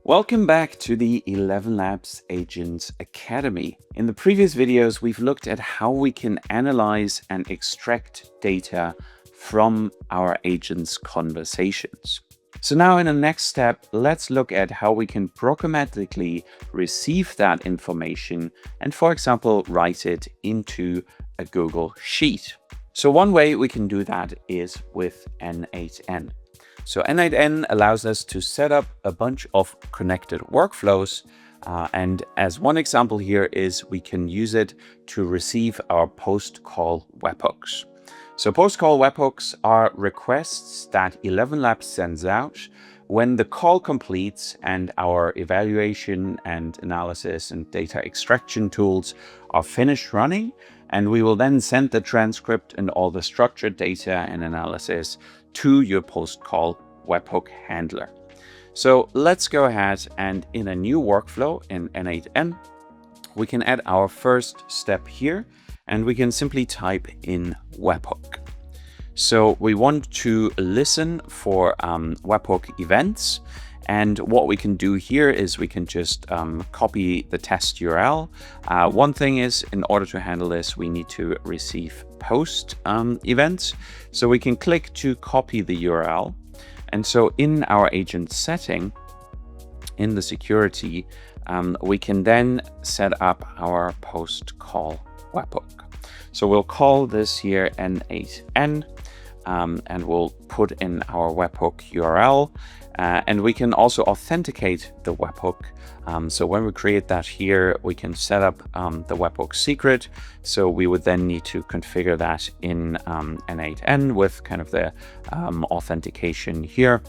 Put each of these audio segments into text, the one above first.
Welcome back to the ElevenLabs Agents Academy. In the previous videos, we've looked at how we can analyze and extract data from our agents' conversations. So now in the next step, let's look at how we can programmatically receive that information and, for example, write it into a Google Sheet. So one way we can do that is with n8n. So n8n allows us to set up a bunch of connected workflows. And as one example here is we can use it to receive our post-call webhooks. So post-call webhooks are requests that ElevenLabs sends out when the call completes and our evaluation and analysis and data extraction tools are finished running. And we will then send the transcript and all the structured data and analysis to your post-call webhook handler. So let's go ahead and in a new workflow in n8n, we can add our first step here and we can simply type in webhook. So we want to listen for webhook events. And what we can do here is we can just copy the test URL. One thing is, in order to handle this, we need to receive post events. So we can click to copy the URL. And so in our agent setting, in the security, we can then set up our post-call webhook. So we'll call this here n8n, and we'll put in our webhook URL. And we can also authenticate the webhook. So when we create that here, we can set up the webhook secret. So we would then need to configure that in n8n with kind of the authentication here.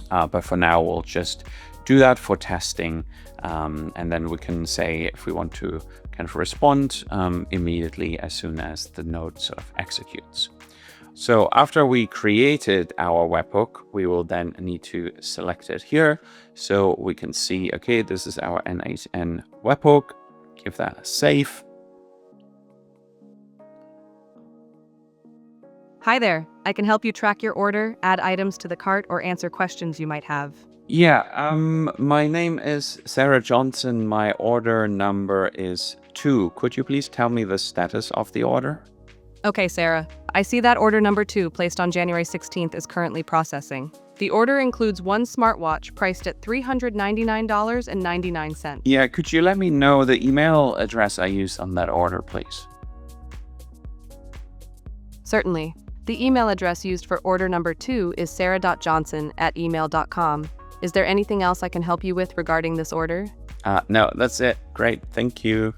But for now, we'll just do that for testing. And then we can say if we want to kind of respond immediately as soon as the node sort of executes. So after we created our webhook, we will then need to select it here. So we can see, okay, this is our n8n webhook. Give that a save. Hi there. I can help you track your order, add items to the cart, or answer questions you might have. Yeah, my name is Sarah Johnson. My order number is 2. Could you please tell me the status of the order? Okay, Sarah. I see that order number 2, placed on January 16th, is currently processing. The order includes one smartwatch priced at $399.99. Yeah, could you let me know the email address I used on that order, please? Certainly. The email address used for order number 2 is sarah.johnson@email.com. Is there anything else I can help you with regarding this order? No, that's it. Great, thank you.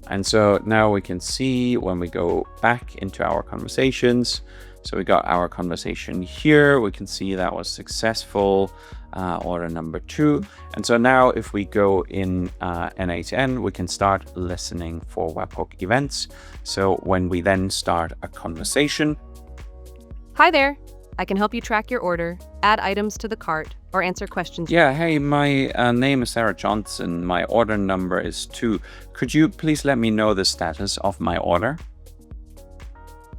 And so now we can see when we go back into our conversations. So we got our conversation here. We can see that was successful, order number 2. And so now if we go in n8n, we can start listening for webhook events. So when we then start a conversation. Hi there. I can help you track your order, add items to the cart, or answer questions. Yeah, hey, my name is Sarah Johnson. My order number is 2. Could you please let me know the status of my order?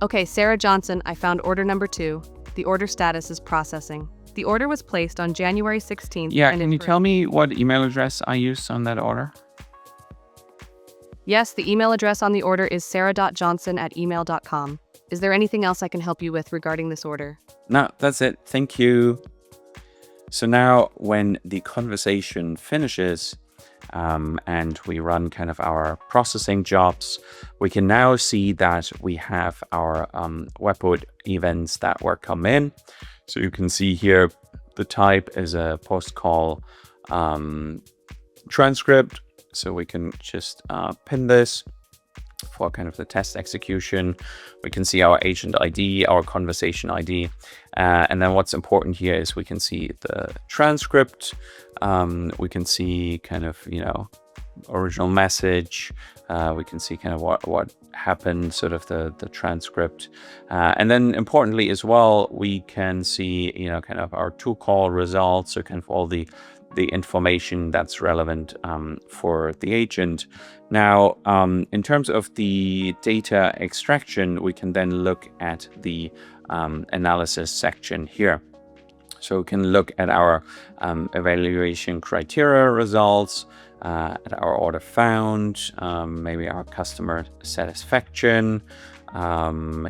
Okay, Sarah Johnson, I found order number 2. The order status is processing. The order was placed on January 16th. Yeah, can you tell me what email address I used on that order? Yes, the email address on the order is sarah.johnson@email.com. Is there anything else I can help you with regarding this order? No, that's it. Thank you. So now when the conversation finishes and we run kind of our processing jobs, we can now see that we have our webhook events that were come in. So you can see here the type is a post-call transcript. So we can just pin this for kind of the test execution. We can see our agent ID, our conversation ID. And then what's important here is we can see the transcript. We can see kind of, original message. We can see kind of what happened, sort of the transcript. And then importantly as well, we can see, kind of our tool call results, or kind of all the information that's relevant for the agent. Now, in terms of the data extraction, we can then look at the analysis section here. So we can look at our evaluation criteria results, at our order found, maybe our customer satisfaction.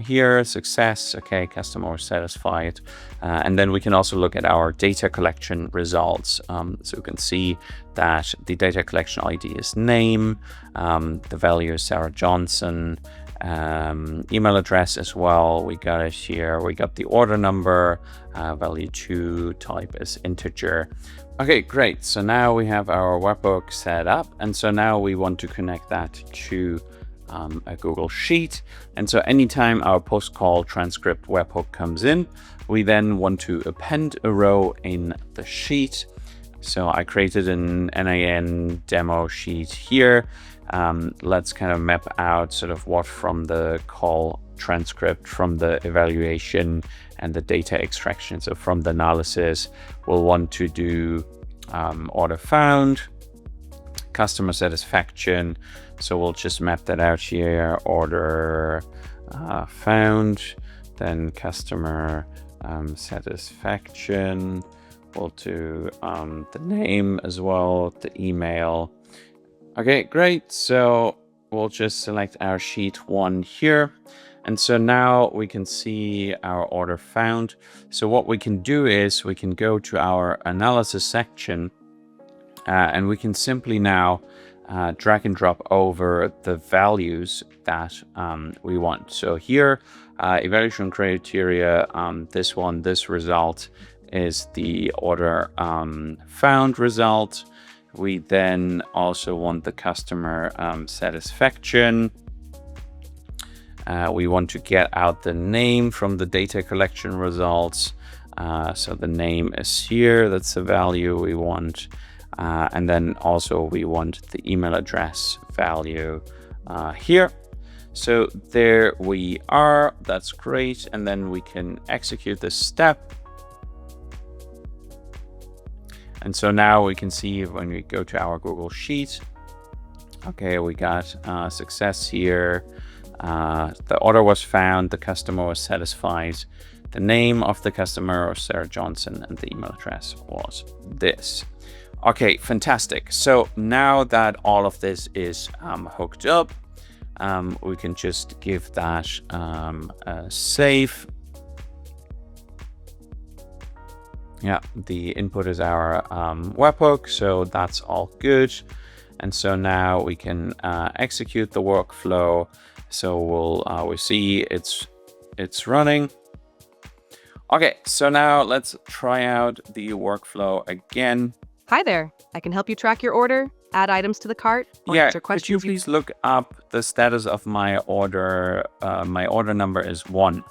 Here, success, okay, customer was satisfied. And then we can also look at our data collection results. So you can see that the data collection ID is name, the value is Sarah Johnson, email address as well. We got it here. We got the order number, value 2, type is integer. Okay, great. So now we have our webhook set up. And so now we want to connect that to a Google Sheet. And so anytime our post-call transcript webhook comes in, we then want to append a row in the sheet. So I created an n8n demo sheet here. Let's kind of map out sort of what from the call transcript, from the evaluation and the data extraction. So from the analysis, we'll want to do order found, customer satisfaction. So we'll just map that out here, order found, then customer satisfaction. We'll do the name as well, the email. Okay, great. So we'll just select our sheet 1 here. And so now we can see our order found. So what we can do is we can go to our analysis section and we can simply now drag and drop over the values that we want. So here, evaluation criteria, this result is the order found result. We then also want the customer satisfaction. We want to get out the name from the data collection results. So the name is here, that's the value we want. And then also we want the email address value here. So there we are, that's great. And then we can execute this step. And so now we can see when we go to our Google Sheet, okay, we got success here. The order was found, the customer was satisfied. The name of the customer was Sarah Johnson and the email address was this. Okay, fantastic. So now that all of this is hooked up, we can just give that a save. Yeah, the input is our webhook, so that's all good. And so now we can execute the workflow. So we see it's running. Okay, so now let's try out the workflow again. Hi there. I can help you track your order, add items to the cart, or Yeah, answer could questions. you please look up the status of my order? My order number is 1.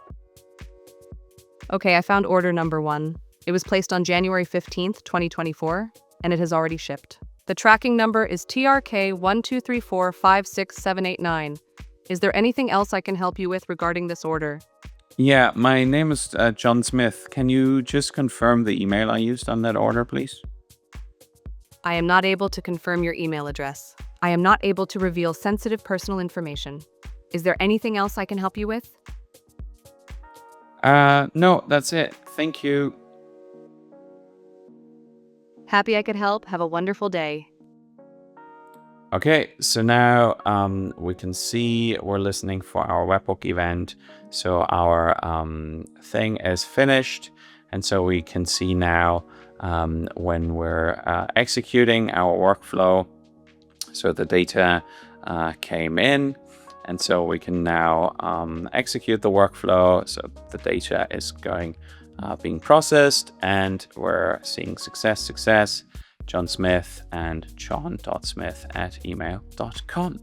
Okay, I found order number 1. It was placed on January 15th, 2024, and it has already shipped. The tracking number is TRK123456789. Is there anything else I can help you with regarding this order? Yeah, my name is John Smith. Can you just confirm the email I used on that order, please? I am not able to confirm your email address. I am not able to reveal sensitive personal information. Is there anything else I can help you with? No, that's it. Thank you. Happy I could help. Have a wonderful day. Okay, so now we can see we're listening for our webhook event. So our thing is finished. And so we can see now when we're executing our workflow. So the data came in. And so we can now execute the workflow. So the data is being processed, and we're seeing success, John Smith and john.smith@email.com.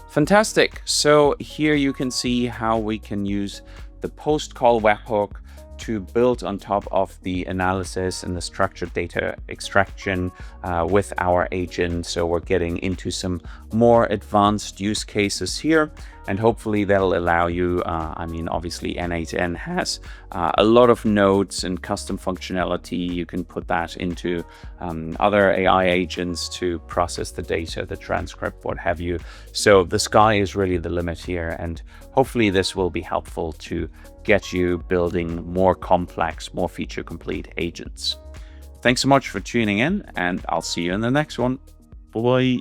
Fantastic. So here you can see how we can use the post-call webhook to build on top of the analysis and the structured data extraction with our agent. So we're getting into some more advanced use cases here. and hopefully that'll allow you, I mean, obviously n8n has a lot of nodes and custom functionality. You can put that into other AI agents to process the data, the transcript, what have you. So the sky is really the limit here, and hopefully this will be helpful to get you building more complex, more feature complete agents. Thanks so much for tuning in, and I'll see you in the next one. Bye-bye.